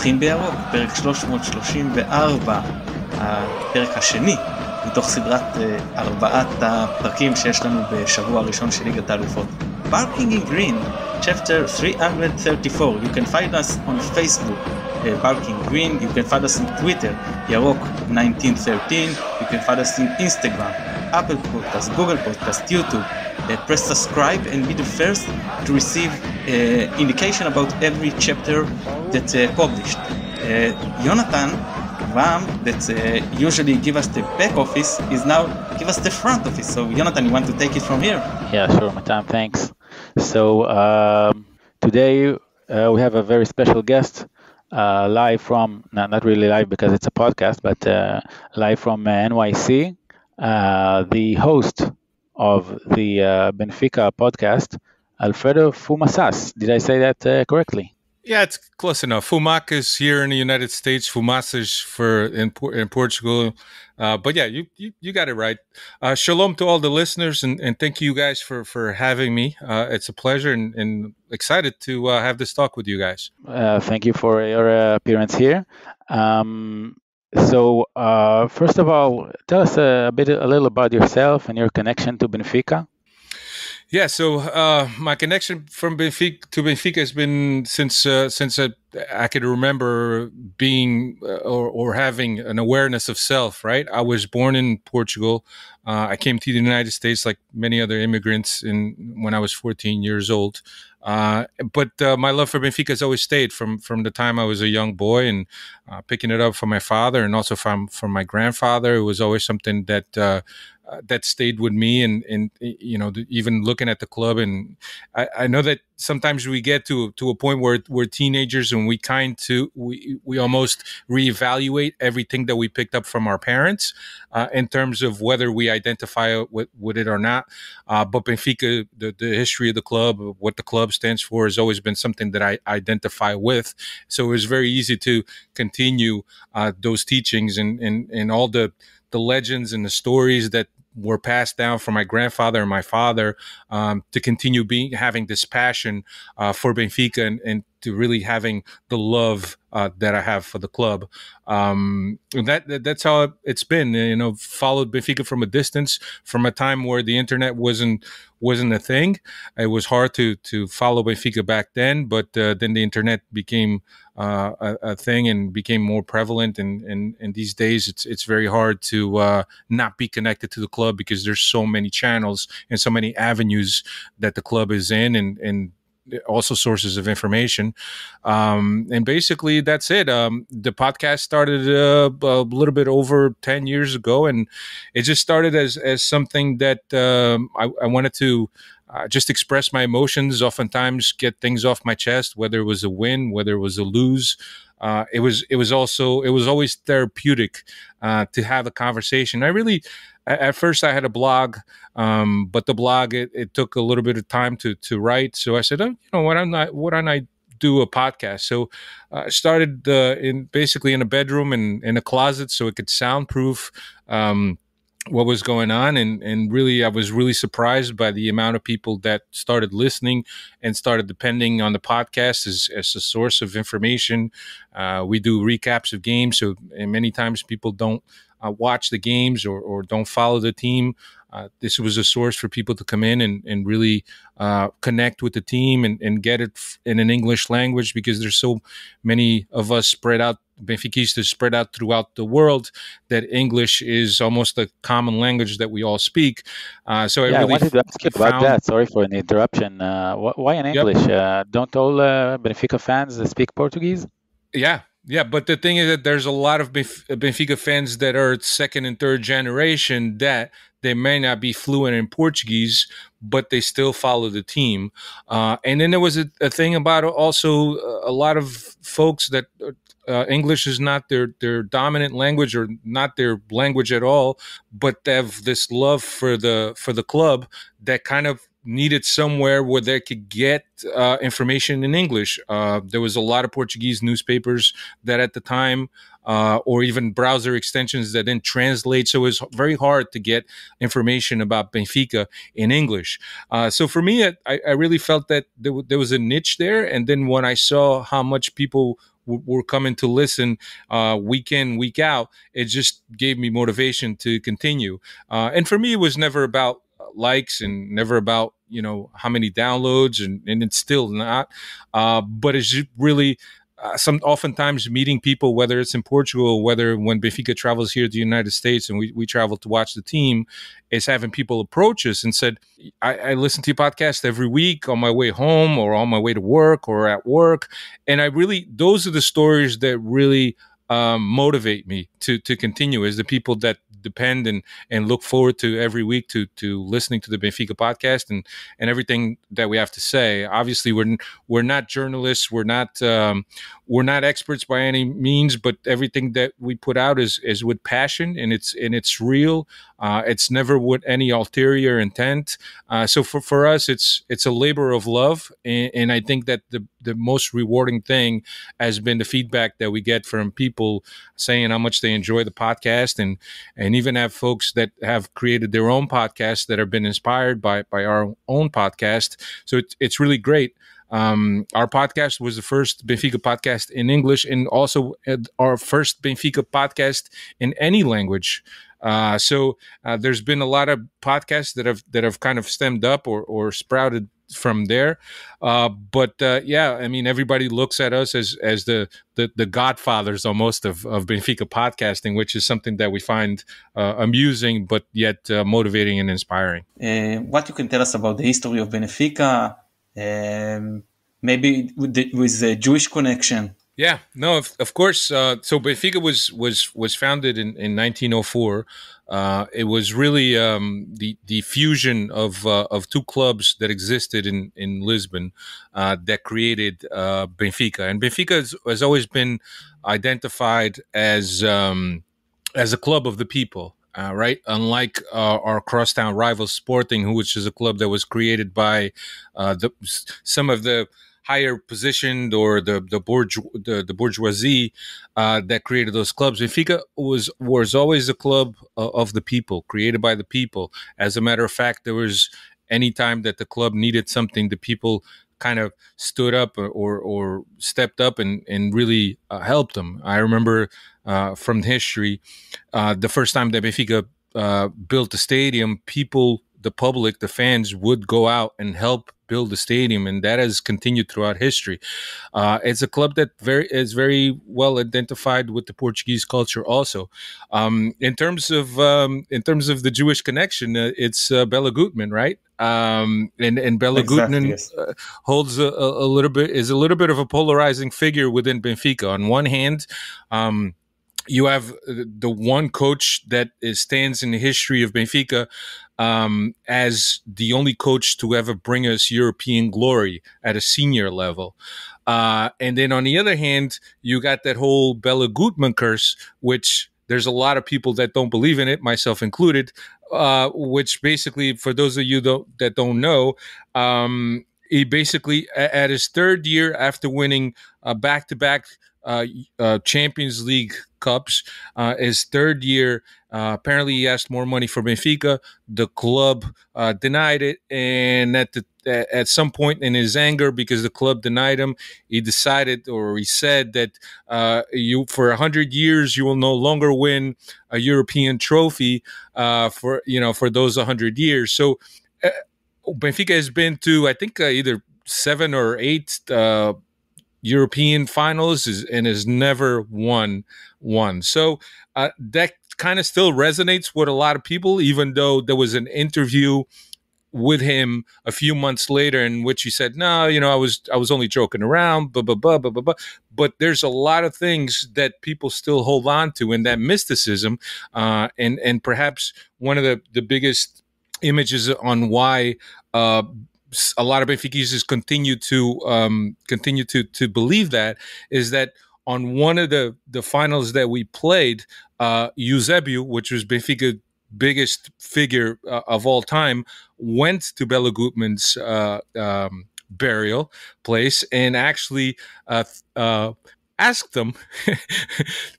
נובחים בירוק, פרק 334, הפרק השני מתוך סדרת 4 הפרקים שיש לנו בשבוע הראשון של ליגת האלופות. Barking in Green, chapter 334. You can find us on Facebook, Barking Green. You can find us on Twitter, Yarok 1913. You can find us on Instagram, Apple Podcast, Google Podcast, YouTube. Press subscribe and be the first to receive indication about every chapter that's published. Yonatan, Abraham, that usually give us the back office, is now give us the front office. So Yonatan, you want to take it from here? Yeah, sure, Metan, thanks. So today we have a very special guest, live from, not really live because it's a podcast, but live from NYC, the host of the Bnfika podcast, Alfredo Fumasas. Did I say that correctly? Yeah, it's close enough. Fumak is here in the United States. Fumassh for in Portugal. But yeah, you got it right. Shalom to all the listeners, and thank you guys for having me. It's a pleasure and excited to have this talk with you guys. Thank you for your appearance here. So first of all, tell us a little about yourself and your connection to Bnfika. Yeah, so my connection from Bnfika has been since I could remember being or having an awareness of self, right? I was born in Portugal. I came to the United States like many other immigrants when I was 14 years old. But my love for Bnfika has always stayed from the time I was a young boy, and picking it up from my father and also from my grandfather. It was always something that stayed with me, and you know, even looking at the club. And I know that sometimes we get to a point where we're teenagers and we almost reevaluate everything that we picked up from our parents in terms of whether we identify with it or not. But Bnfika, the history of the club, what the club stands for, has always been something that I identify with. So it was very easy to continue those teachings and all the legends and the stories that were passed down from my grandfather and my father, to continue having this passion for Bnfika and to really having the love that I have for the club. That's how it's been. You know, followed Bnfika from a distance, from a time where the internet wasn't a thing. It was hard to follow Bnfika back then, but then the internet became a thing and became more prevalent. And these days, it's very hard to not be connected to the club because there's so many channels and so many avenues that the club is in, and also sources of information. And basically that's it. The podcast started a little bit over 10 years ago, and it just started as something that I wanted to just express my emotions, oftentimes get things off my chest, whether it was a win, whether it was a lose. It was always therapeutic to have a conversation. At first I had a blog, but the blog, it took a little bit of time to write. So I said, oh, you know, why don't I do a podcast? So I started basically in a bedroom and in a closet so it could soundproof what was going on, and really I was really surprised by the amount of people that started listening and started depending on the podcast as a source of information. We do recaps of games, so many times people don't watch the games or don't follow the team. This was a source for people to come in and really connect with the team and get it in an English language, because there's so many of us spread out, Benfiquistas spread out throughout the world, that English is almost a common language that we all speak. So I wanted to ask you about that. Sorry for an interruption. Why in English? Yep. Don't all Benfica fans speak Portuguese? Yeah, but the thing is that there's a lot of Benfica fans that are second and third generation that they may not be fluent in Portuguese, but they still follow the team. And then there was a thing about also a lot of folks that English is not their dominant language or not their language at all, but they have this love for the club that kind of needed somewhere where they could get information in English. There was a lot of Portuguese newspapers that at the time, or even browser extensions that didn't translate. So it was very hard to get information about Bnfika in English. So for me, I really felt that there was a niche there. And then when I saw how much people were coming to listen week in, week out, it just gave me motivation to continue. And for me, it was never about likes and never about, how many downloads, and it's still not. But it's just really oftentimes meeting people, whether it's in Portugal, whether when Benfica travels here to the United States and we travel to watch the team, is having people approach us and said, I listen to your podcast every week on my way home or on my way to work or at work. And those are the stories that really motivate me to continue, is the people that depend and look forward to every week to listening to the Benfica podcast and everything that we have to say. Obviously, we're not journalists, we're not experts by any means, but everything that we put out is with passion, and it's real. It's never with any ulterior intent. So for us, it's a labor of love, and I think that the most rewarding thing has been the feedback that we get from people saying how much they enjoy the podcast, and even have folks that have created their own podcasts that have been inspired by our own podcast. So it's really great. Our podcast was the first Benfica podcast in English, and also our first Benfica podcast in any language. So there's been a lot of podcasts that have kind of stemmed up or sprouted from there. But I mean, everybody looks at us as the godfathers almost of Benfica podcasting, which is something that we find amusing, but yet motivating and inspiring. What you can tell us about the history of Benfica, maybe with the Jewish connection? Yeah, no, of course. So Benfica was founded in 1904. It was really the fusion of two clubs that existed in Lisbon that created Benfica. And Benfica has always been identified as a club of the people. Right, unlike our crosstown rival Sporting, which is a club that was created by some of the higher positioned or the bourgeoisie that created those clubs. Benfica was always a club of the people, created by the people. As a matter of fact, there was any time that the club needed something, the people kind of stood up or stepped up and really helped them. I remember from history, the first time that Benfica built the stadium, people, the public, the fans would go out and help build the stadium, and that has continued throughout history. It's a club that is very well identified with the Portuguese culture. Also, in terms of the Jewish connection, it's Bela Gutmann, right? And Bela Gutmann holds a little bit of a polarizing figure within Benfica. On one hand, you have the one coach that stands in the history of Benfica as the only coach to ever bring us European glory at a senior level. And then on the other hand, you got that whole Bela Gutmann curse, which there's a lot of people that don't believe in it, myself included, which basically, for those of you that don't know, he basically, at his third year after winning back-to-back Champions League Cups, his third year, apparently he asked more money for Benfica. The club denied it, and at some point in his anger, because the club denied him, he decided, or he said that for 100 years you will no longer win a European trophy for those 100 years. So Benfica has been to, I think, either 7 or 8 European finals and has never won one. So that kind of still resonates with a lot of people, even though there was an interview with him a few months later in which he said, no, I was only joking around, blah, blah, blah, blah, blah, blah. But there's a lot of things that people still hold on to, and that mysticism, and perhaps one of the biggest images on why a lot of Benfiquistas continue to believe that is that on one of the finals that we played, Eusebio, which was Benfica's biggest figure of all time, went to Bela Gutmann's burial place and actually asked them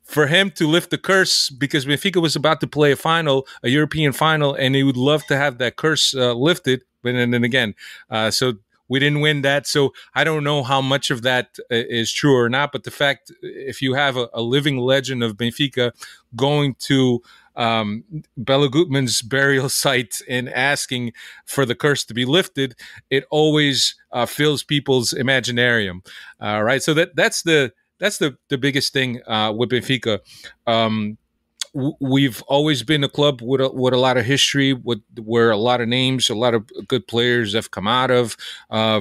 for him to lift the curse, because Benfica was about to play a European final, and he would love to have that curse lifted. But then again, so we didn't win that. So I don't know how much of that is true or not. But the fact, if you have a living legend of Benfica going to Bela Gutmann's burial site and asking for the curse to be lifted, it always fills people's imaginarium, right? So that's the biggest thing with Benfica. We've always been a club with a lot of history, where a lot of names, a lot of good players have come out of.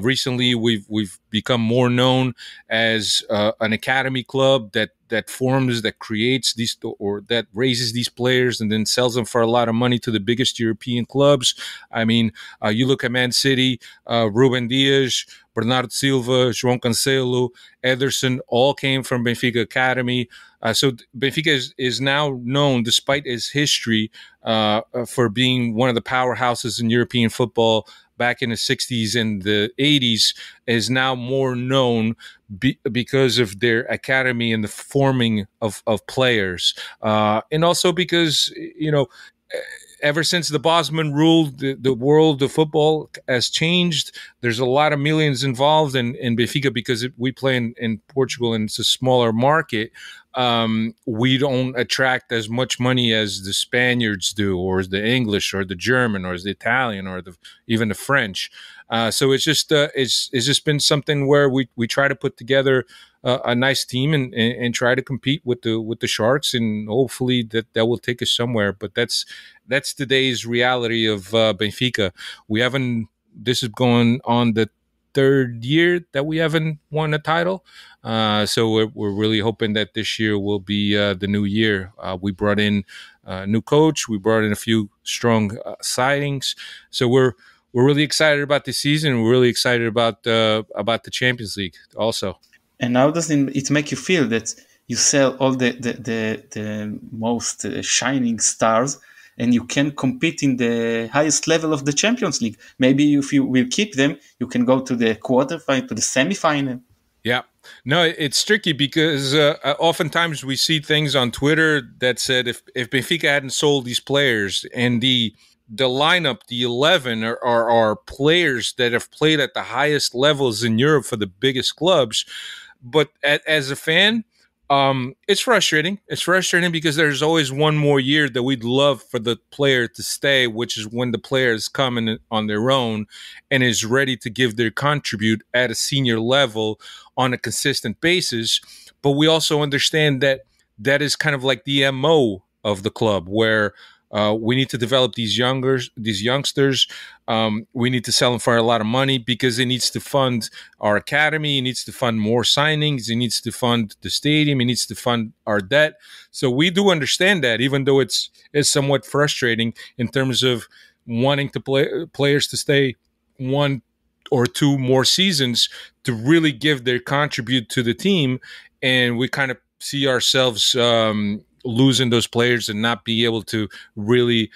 Recently, we've become more known as an academy club that forms, that creates these, or that raises these players and then sells them for a lot of money to the biggest European clubs. I mean, you look at Man City, Ruben Dias, Bernardo Silva, João Cancelo, Ederson, all came from Benfica Academy. So Benfica is now known, despite its history, for being one of the powerhouses in European football back in the 60s and the 80s, is now more known because of their academy and the forming of players. And also because, ever since the Bosman ruled, the world of football has changed. There's a lot of millions involved in Benfica because we play in Portugal and it's a smaller market. We don't attract as much money as the Spaniards do, or the English, or the German, or the Italian, or even the French. So it's just been something where we try to put together a nice team and try to compete with the Sharks, and hopefully that will take us somewhere. But that's today's reality of Benfica. This is going on the third year that we haven't won a title. So we're really hoping that this year will be the new year. We brought in a new coach. We brought in a few strong signings. So we're really excited about this season. We're really excited about the Champions League also. And how does it make you feel that you sell all the most shining stars and you can compete in the highest level of the Champions League? Maybe if you will keep them, you can go to the quarterfinal, to the semifinal. Yeah. No, it's tricky because oftentimes we see things on Twitter that said if Benfica hadn't sold these players, and the lineup, the 11 are players that have played at the highest levels in Europe for the biggest clubs. But as a fan, it's frustrating. It's frustrating because there's always one more year that we'd love for the player to stay, which is when the player is coming on their own and is ready to give their contribute at a senior level on a consistent basis. But we also understand that is kind of like the MO of the club, where we need to develop these youngsters. We need to sell them for a lot of money because it needs to fund our academy. It needs to fund more signings. It needs to fund the stadium. It needs to fund our debt. So we do understand that, even though it's somewhat frustrating in terms of wanting players to stay one or two more seasons to really give their contribute to the team. And we kind of see ourselves losing those players and not be able to really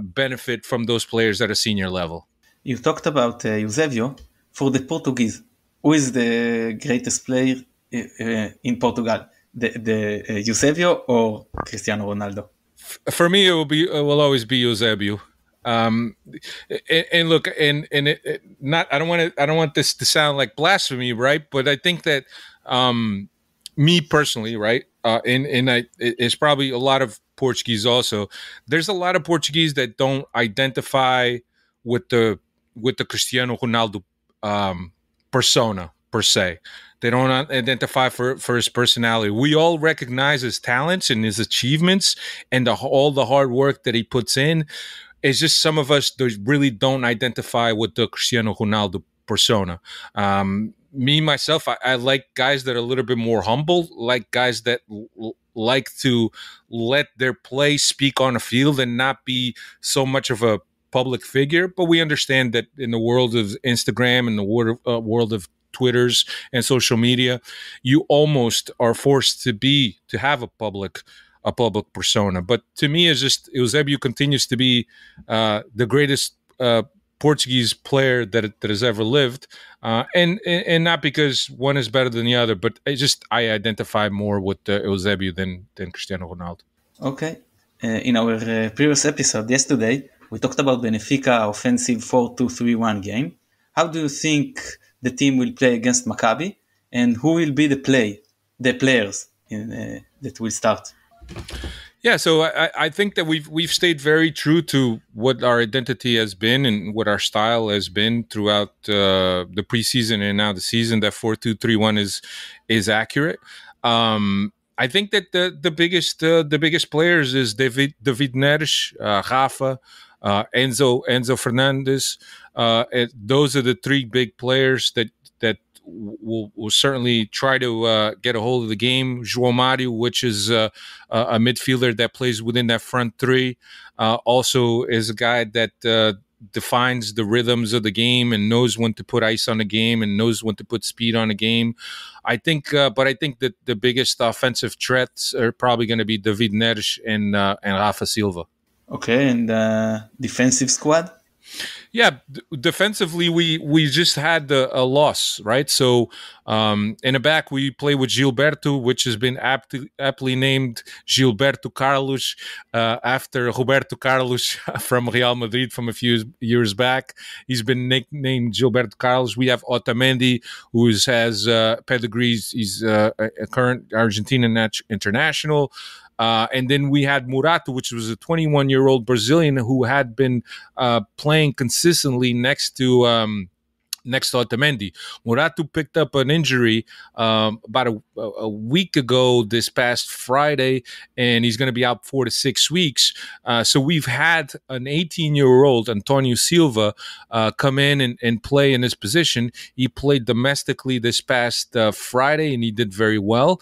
benefit from those players at a senior level. You talked about Eusebio. For the Portuguese, who is the greatest player in Portugal? The Eusebio or Cristiano Ronaldo? For me, it will always be Eusebio. And look, I don't want this to sound like blasphemy, right? But I think that me personally, right? It's probably a lot of Portuguese also. There's a lot of Portuguese that don't identify with the Cristiano Ronaldo persona per se. They don't identify for his personality. We all recognize his talents and his achievements and all the hard work that he puts in. It's just some of us that really don't identify with the Cristiano Ronaldo persona. Me, myself, I like guys that are a little bit more humble, like guys that like to let their play speak on a field and not be so much of a public figure. But we understand that in the world of Instagram and the world of Twitters and social media, you almost are forced to have a public persona. But to me, it's just Eusebio continues to be the greatest Portuguese player that has ever lived, and not because one is better than the other, but I identify more with Eusebio than Cristiano Ronaldo. Okay. In our previous episode yesterday, we talked about Bnfika offensive 4-2-3-1 game, how do you think the team will play against Maccabi, and who will be the players that will start? Yeah, so I think that we've stayed very true to what our identity has been and what our style has been throughout the preseason and now the season. That 4-2-3-1 is accurate. I think that the biggest players is David Neres, Rafa, Enzo Fernandez. Those are the three big players that will certainly try to get a hold of the game. João Mario, which is a midfielder that plays within that front three, also is a guy that defines the rhythms of the game and knows when to put ice on the game and knows when to put speed on the game. I think that the biggest offensive threats are probably going to be David Neres and Rafa Silva. Okay, and defensive squad? Yeah, defensively, we just had a loss, right? So in the back, we play with Gilberto, which has been aptly named Gilberto Carlos after Roberto Carlos from Real Madrid from a few years back. He's been nicknamed Gilberto Carlos. We have Otamendi, who has pedigrees. He's a current Argentinian international. And then we had Murato, which was a 21-year-old Brazilian who had been playing consistently next to Otamendi. Murato picked up an injury about a week ago this past Friday, and he's going to be out 4 to 6 weeks. So we've had an 18-year-old, Antonio Silva, come in and play in his position. He played domestically this past Friday, and he did very well.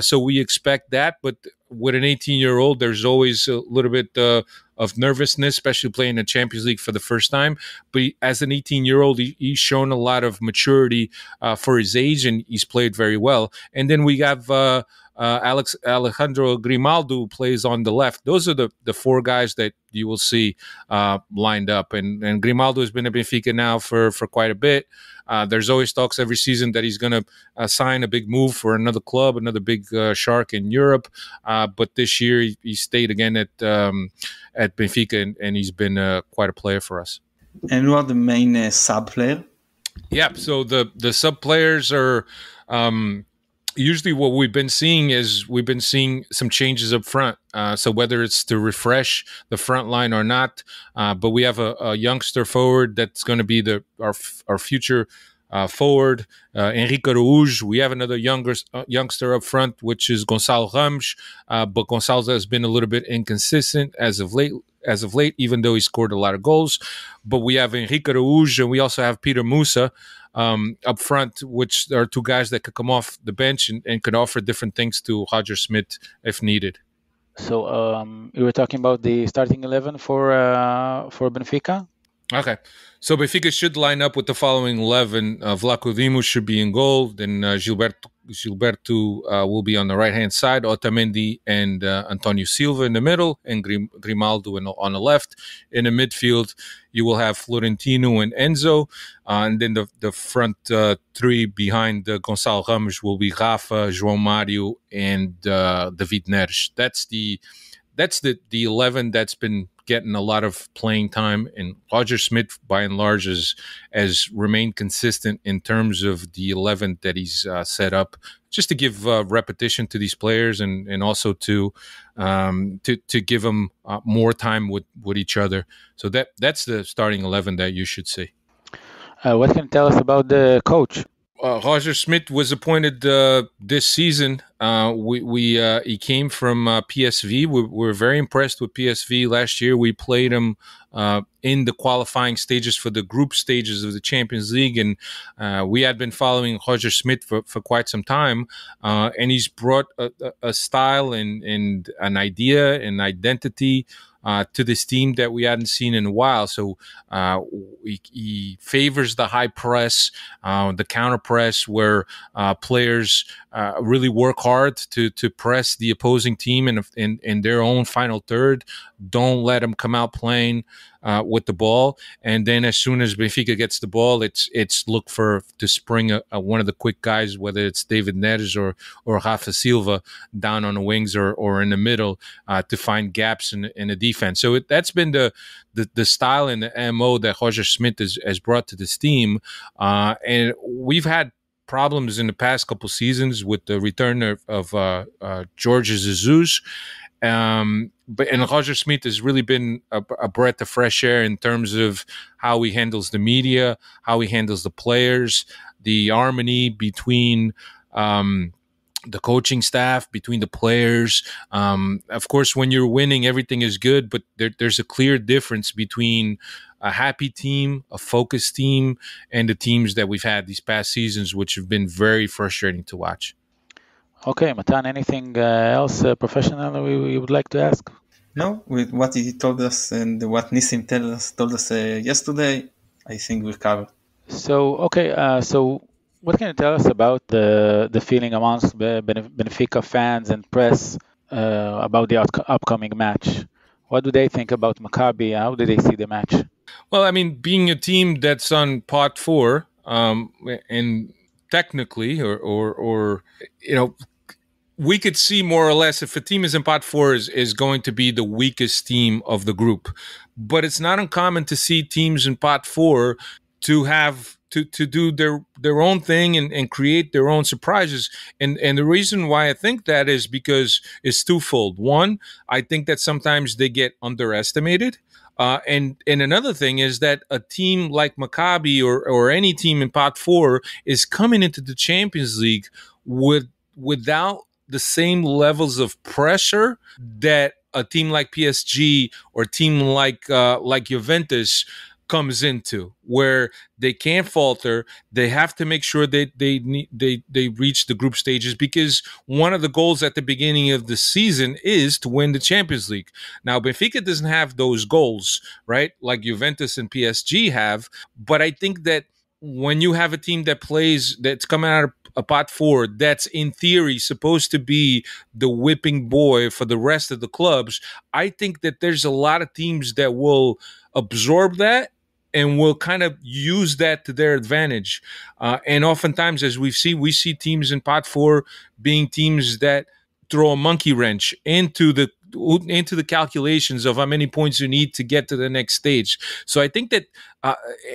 So we expect that, but with an 18-year-old, there's always a little bit of nervousness, especially playing in Champions League for the first time. But as an 18-year-old, he's shown a lot of maturity for his age, and he's played very well. And then we have Alejandro Grimaldo, who plays on the left. Those are the four guys that you will see lined up. And Grimaldo has been at Benfica now for quite a bit. There's always talks every season that he's going to sign a big move for another club, another big shark in Europe. But this year he stayed again at Benfica, and he's been quite a player for us. And who are the main sub player? Yeah, so the sub players are usually what we've been seeing some changes up front. So whether it's to refresh the front line or not, but we have a youngster forward that's going to be our future forward, Henrique Araújo. We have another youngster up front, which is Gonçalo Ramos, but Gonçalo has been a little bit inconsistent as of late, even though he scored a lot of goals. But we have Henrique Araújo, and we also have Peter Musa up front, which are two guys that could come off the bench and could offer different things to Roger Smith if needed. So you were talking about the starting 11 for Benfica? Okay. So Benfica should line up with the following 11. Vlaco Dimos should be in goal. Then Gilberto will be on the right-hand side. Otamendi and Antonio Silva in the middle. And Grimaldo on the left. In the midfield, you will have Florentino and Enzo. And then the front three behind Gonçalo Ramos will be Rafa, João Mario, and David Neres. That's the 11 that's been getting a lot of playing time, and Roger Smith by and large has remained consistent in terms of the 11 that he's set up, just to give repetition to these players and also to give them more time with each other. So that's the starting 11 that you should see. What can you tell us about the coach? Roger Smith was appointed this season. He came from PSV. We're very impressed with PSV. Last year, we played him in the qualifying stages for the group stages of the Champions League, and we had been following Roger Smith for quite some time. And he's brought a style and an idea and identity to this team that we hadn't seen in a while. So he favors the high press, the counter press, where players really work hard to press the opposing team in their own final third. Don't let them come out playing with the ball, and then as soon as Benfica gets the ball, it's look to spring one of the quick guys, whether it's David Neres or Rafa Silva, down on the wings or in the middle to find gaps in the defense. So that's been the style and the MO that Roger Smith has brought to this team. And we've had problems in the past couple seasons with the return of George Jesus. But Roger Smith has really been a breath of fresh air in terms of how he handles the media, how he handles the players, the harmony between the coaching staff, between the players. Of course, when you're winning, everything is good, but there's a clear difference between a happy team, a focused team, and the teams that we've had these past seasons, which have been very frustrating to watch. Okay, Matan, anything else professional we would like to ask? No, with what he told us and what Nissim told us yesterday, I think we're covered. So, okay, so what can you tell us about the feeling amongst Benfica fans and press about the upcoming match? What do they think about Maccabi? How do they see the match? Well, I mean, being a team that's on pot 4, and technically, or we could see more or less if a team is in pot 4 is going to be the weakest team of the group. But it's not uncommon to see teams in pot 4 to have to do their own thing and create their own surprises. And the reason why I think that is because it's twofold. One, I think that sometimes they get underestimated. And another thing is that a team like Maccabi or any team in pot 4 is coming into the Champions League without the same levels of pressure that a team like PSG or a team like Juventus comes into, where they can't falter. They have to make sure they reach the group stages, because one of the goals at the beginning of the season is to win the Champions League. Now, Benfica doesn't have those goals, right, like Juventus and PSG have, but I think that when you have a team that's coming out of a pot 4, that's in theory supposed to be the whipping boy for the rest of the clubs, I think that there's a lot of teams that will absorb that and will kind of use that to their advantage. And oftentimes, as we see teams in pot 4 being teams that throw a monkey wrench into the calculations of how many points you need to get to the next stage. So I think that,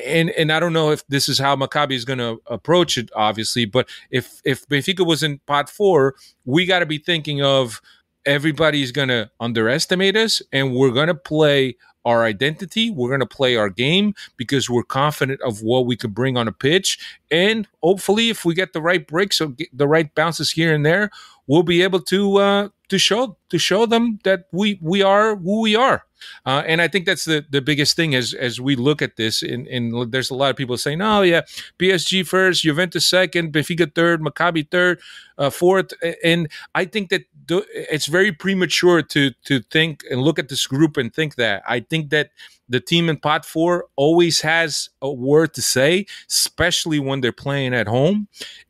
and I don't know if this is how Maccabi is going to approach it, obviously, but if Benfica was in pot 4, we got to be thinking of everybody's going to underestimate us, and we're going to play our identity. We're going to play our game because we're confident of what we could bring on a pitch. And hopefully, if we get the right breaks or get the right bounces here and there, we'll be able to show them that we are who we are. And I think that's the biggest thing as we look at this. And there's a lot of people saying, "Oh yeah, PSG first, Juventus second, Benfica third, Maccabi third, fourth." And I think that it's very premature to think and look at this group and think that. I think that the team in pot 4 always has a word to say, especially when they're playing at home.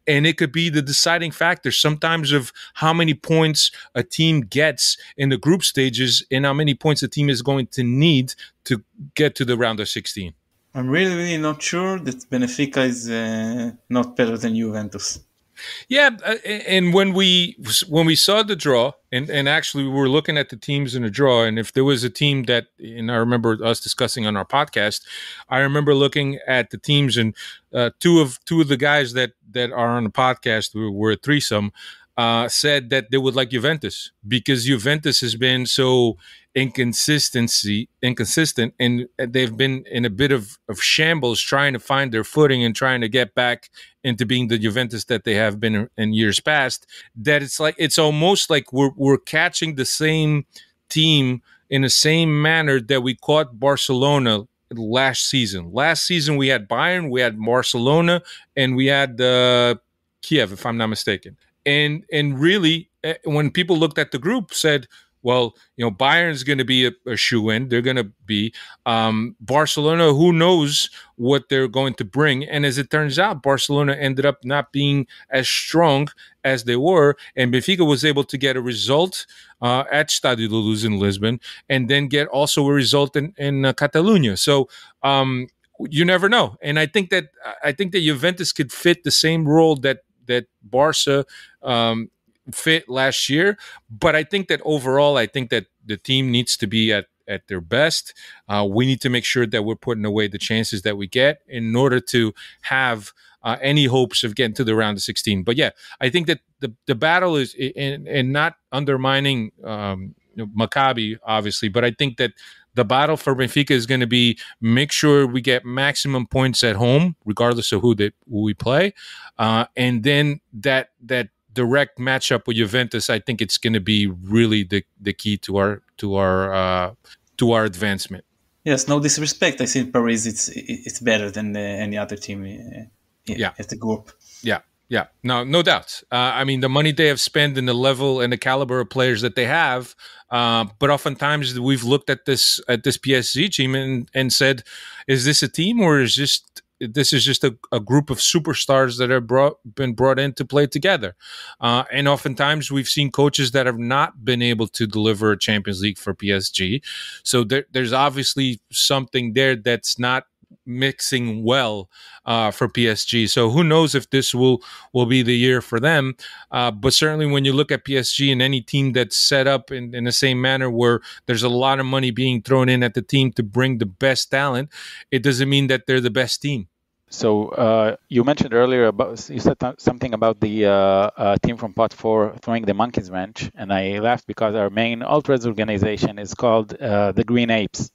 And it could be the deciding factor sometimes of how many points a team gets in the group stages and how many points a team is going to need to get to the round of 16. I'm really not sure that Benfica is not better than Juventus. Yeah, and when we saw the draw, and actually we were looking at the teams in the draw, and if there was a team that, and I remember us discussing on our podcast, I remember looking at the teams, and two of the guys that are on the podcast were a threesome, said that they would like Juventus because Juventus has been so inconsistent, and they've been in a bit of shambles trying to find their footing and trying to get back into being the Juventus that they have been in years past, that it's almost like we're catching the same team in the same manner that we caught Barcelona last season. Last season we had Bayern, we had Barcelona, and we had Kiev, if I'm not mistaken. And really, when people looked at the group, said, well, Bayern's going to be a shoe-in. They're going to be Barcelona. Who knows what they're going to bring? And as it turns out, Barcelona ended up not being as strong as they were. And Benfica was able to get a result at Estádio da Luz in Lisbon, and then get also a result in Catalonia. So you never know. And I think that Juventus could fit the same role that Barca fit last year, but I think that overall, I think that the team needs to be at at their best. We need to make sure that we're putting away the chances that we get in order to have any hopes of getting to the round of 16. But yeah, I think that the battle is in not undermining Maccabi, obviously, but I think that the battle for Benfica is going to be make sure we get maximum points at home, regardless of who we play, and then that direct matchup with Juventus. I think it's going to be really the key to our advancement. Yes, no disrespect. I think Paris it's better than any other team. At the group. Yeah, no doubt. I mean, the money they have spent and the level and the caliber of players that they have, but oftentimes we've looked at this PSG team and said, is this a team or is this is just a group of superstars that have been brought in to play together? And oftentimes we've seen coaches that have not been able to deliver a Champions League for PSG. So there's obviously something there that's not mixing well for PSG. So who knows if this will be the year for them. But certainly when you look at PSG and any team that's set up in the same manner where there's a lot of money being thrown in at the team to bring the best talent, it doesn't mean that they're the best team. So you mentioned earlier you said something about the team from Pot 4 throwing the monkey's wrench, and I laughed because our main ultras organization is called the Green Apes.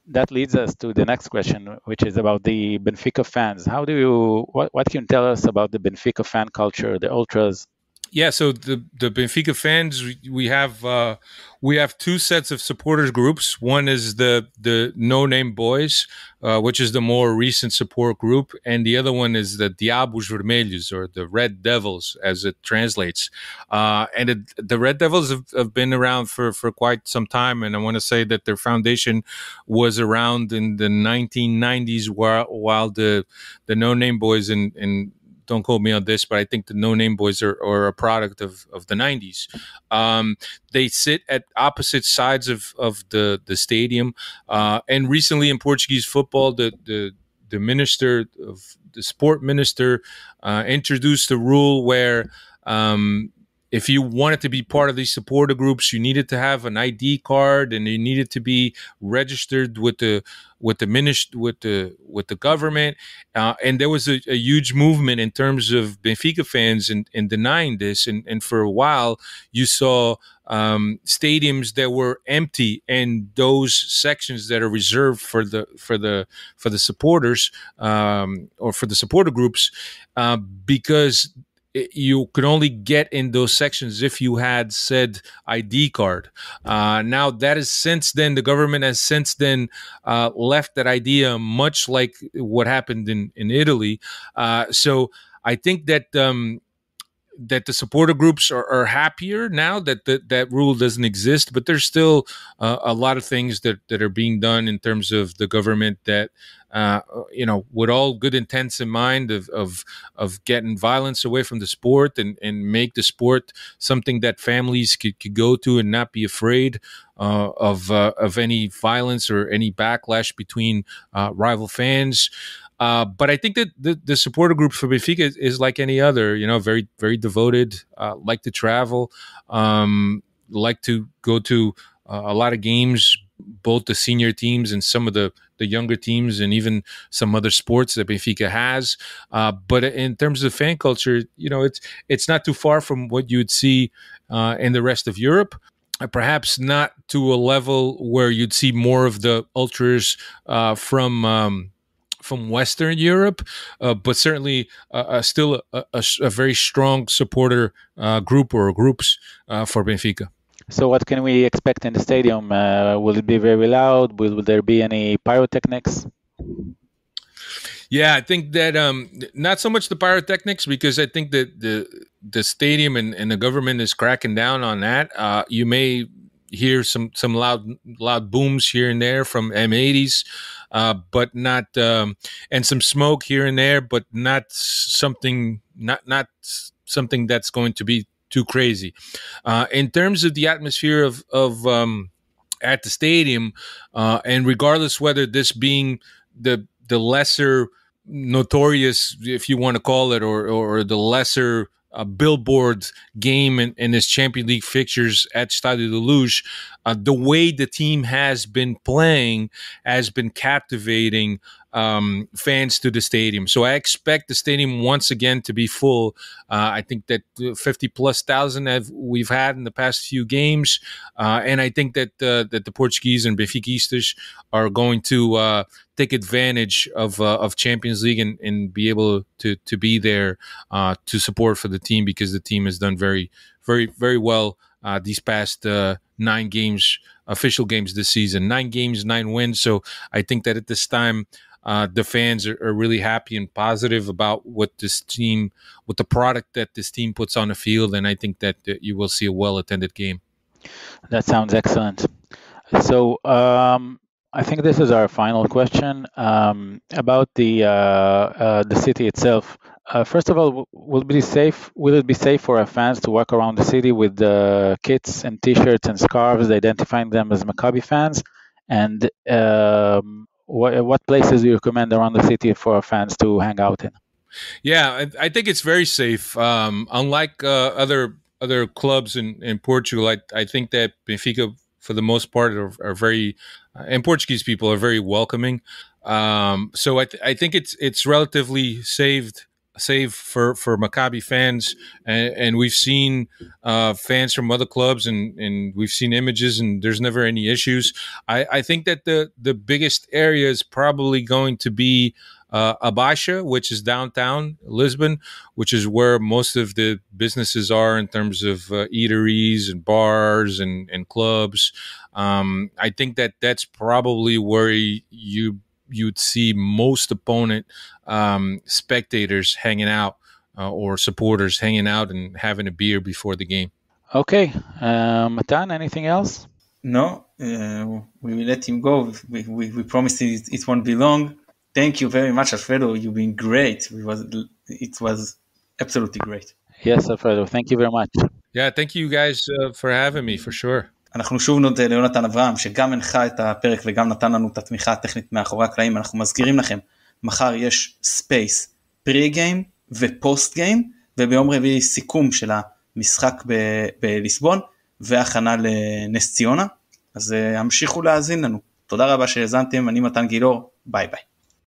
That leads us to the next question, which is about the Benfica fans. What can you tell us about the Benfica fan culture, the ultras? Yeah, so the Benfica fans, we have two sets of supporters groups. One is the No Name Boys, which is the more recent support group, and the other one is the Diabos Vermelhos, or the Red Devils, as it translates. The Red Devils have been around for quite some time, and I want to say that their foundation was around in the 1990s, while the No Name Boys in don't quote me on this, but I think the No Name Boys are a product of the 90s. They sit at opposite sides of the stadium. And recently in Portuguese football, the minister of the sport minister introduced a rule where if you wanted to be part of these supporter groups, you needed to have an ID card and you needed to be registered with the government. And there was a huge movement in terms of Benfica fans in denying this. And for a while, you saw stadiums that were empty, and those sections that are reserved for the supporters or for the supporter groups, because you could only get in those sections if you had said ID card. Now that is since then, the government has since then left that idea, much like what happened in Italy. So I think that that the supporter groups are happier now that rule doesn't exist, but there's still a lot of things that are being done in terms of the government that, with all good intents in mind of getting violence away from the sport and make the sport something that families could go to and not be afraid of any violence or any backlash between rival fans. But I think that the supporter group for Benfica is like any other, very, very devoted, like to travel, like to go to a lot of games, both the senior teams and some of the younger teams, and even some other sports that Benfica has. But in terms of fan culture, it's not too far from what you would see in the rest of Europe. Perhaps not to a level where you'd see more of the ultras from Western Europe, but certainly still a very strong supporter group or groups for Benfica. So what can we expect in the stadium? Will it be very loud? Will there be any pyrotechnics? Yeah, I think that not so much the pyrotechnics, because I think that the stadium and the government is cracking down on that. You may hear some loud booms here and there from M80s, but not and some smoke here and there, but not something that's going to be too crazy. In terms of the atmosphere of at the stadium, and regardless whether this being the lesser notorious, if you want to call it, or the lesser billboard game in his Champions League fixtures at Stade de Luz, the way the team has been playing has been captivating fans to the stadium. So I expect the stadium once again to be full. I think that 50,000+ we've had in the past few games, and I think that the Portuguese and Benfiquistas are going to take advantage of Champions League and be able to be there to support for the team, because the team has done very, very, very well these past 9 games, official games this season. 9 games, 9 wins. So I think that at this time, the fans are really happy and positive about what the product that this team puts on the field, and I think that you will see a well-attended game. That sounds excellent. So I think this is our final question about the city itself. First of all, will it be safe for our fans to walk around the city with kits and T-shirts and scarves identifying them as Maccabi fans? And what places do you recommend around the city for our fans to hang out in? Yeah, I think it's very safe. Unlike other clubs in Portugal, I think that Benfica, for the most part, are very, and Portuguese people are very welcoming. So I think it's relatively safe for Maccabi fans, and we've seen fans from other clubs, and we've seen images, and there's never any issues. I think that the biggest area is probably going to be Abaixa, which is downtown Lisbon, which is where most of the businesses are in terms of eateries and bars and clubs. I think that's probably where you'd see most opponent spectators hanging out or supporters hanging out and having a beer before the game. Okay. Matan, anything else? No, we will let him go. We promised it won't be long. Thank you very much, Alfredo. You've been great. It was absolutely great. Yes, Alfredo. Thank you very much. Yeah, thank you guys for having me, for sure. אנחנו שוב נודה ליונתן אברהם, שגם הנחה את הפרק וגם נתן לנו את התמיכה הטכנית מאחורי הקלעים. אנחנו מזכירים לכם, מחר יש ספייס פרי-גיים ופוסט-גיים, וביום רביעי סיכום של המשחק בליסבון, והכנה לנס ציונה. אז המשיכו להאזין לנו. תודה רבה שהאזנתם, אני מתן גילור, ביי ביי.